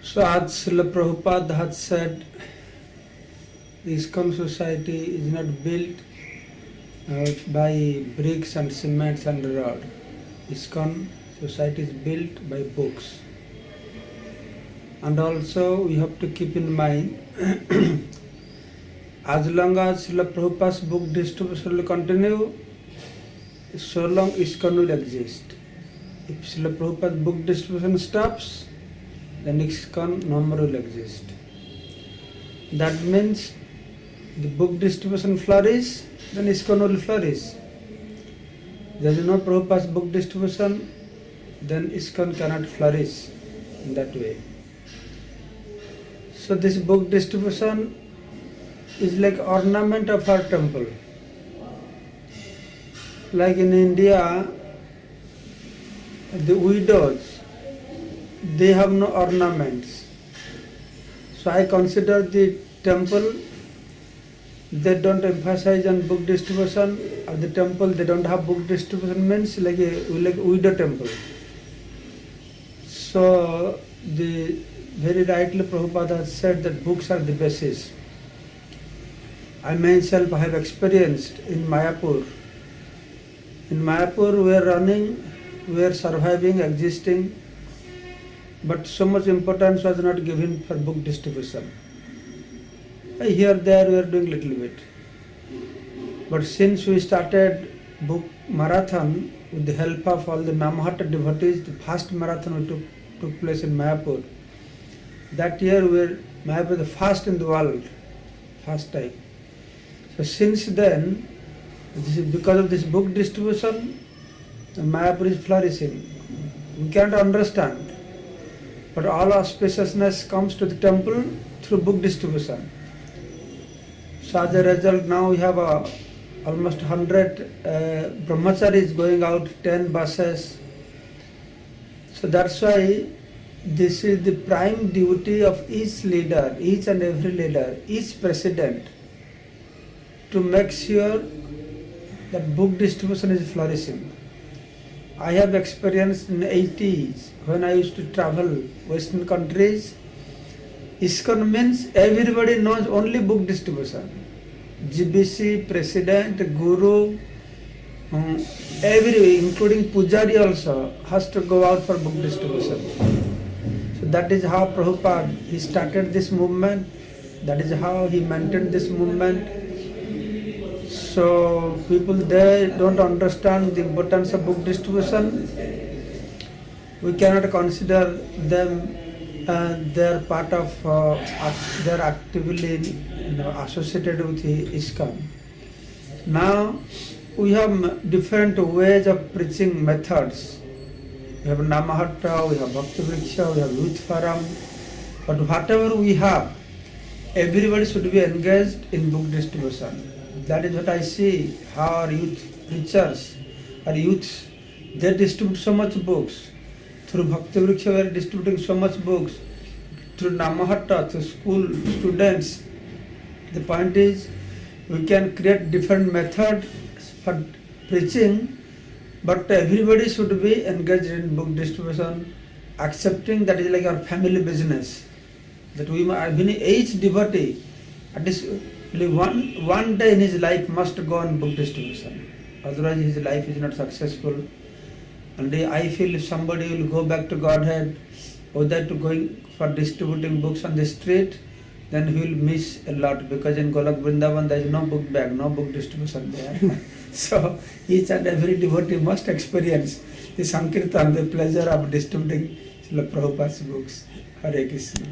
So as Srila Prabhupada had said, the ISKCON society is not built by bricks and cements and rod. ISKCON society is built by books. And also we have to keep in mind, as long as Srila Prabhupada's book distribution will continue, so long ISKCON will exist. If Srila Prabhupada's book distribution stops, then ISKCON no more will exist. That means the book distribution flourish, then ISKCON will flourish. There is no Prabhupada's book distribution, then ISKCON cannot flourish in that way. So this book distribution is like ornament of our temple. Like in India, the widows, they have no ornaments. So I consider the temple, they don't emphasize on book distribution, or the temple they don't have book distribution means like a widow temple. So the very rightly Prabhupada has said that books are the basis. I myself have experienced in Mayapur. In Mayapur we are running, we are surviving, existing, but so much importance was not given for book distribution. Here, there we are doing little bit. But since we started book marathon with the help of all the Namahatta devotees, the first marathon took place in Mayapur. That year Mayapur the first in the world, first time. So since then, because of this book distribution, Mayapur is flourishing. We can't understand, but all auspiciousness comes to the temple through book distribution. So as a result, now we have almost 100 brahmacharis going out, 10 buses. So that's why this is the prime duty of each leader, each and every leader, each president, to make sure that book distribution is flourishing. I have experienced in the 80s when I used to travel Western countries. ISKCON means everybody knows only book distribution. GBC, President, Guru, every, including Pujari also, has to go out for book distribution. So that is how Prabhupada, he started this movement, that is how he maintained this movement. So people there don't understand the importance of book distribution. We cannot consider them they are part of, they are actively associated with the ISKCON. Now we have different ways of preaching methods. We have Namahatta, we have Bhakti Vriksha, we have Youth Forum. But whatever we have, everybody should be engaged in book distribution. That is what I see, how our youth preachers, our youths, they distribute so much books. Through Bhakti Vriksha we are distributing so much books. Through Namahatta, through school students. The point is, we can create different methods for preaching, but everybody should be engaged in book distribution, accepting that is like our family business. That we, each devotee, at least one day in his life must go on book distribution. Otherwise his life is not successful. And I feel if somebody will go back to Godhead without going for distributing books on the street, then he will miss a lot, because in Golok Vrindavan there is no book bag, no book distribution there. So each and every devotee must experience the Sankirtan, the pleasure of distributing Srila Prabhupada's books. Hare Krishna.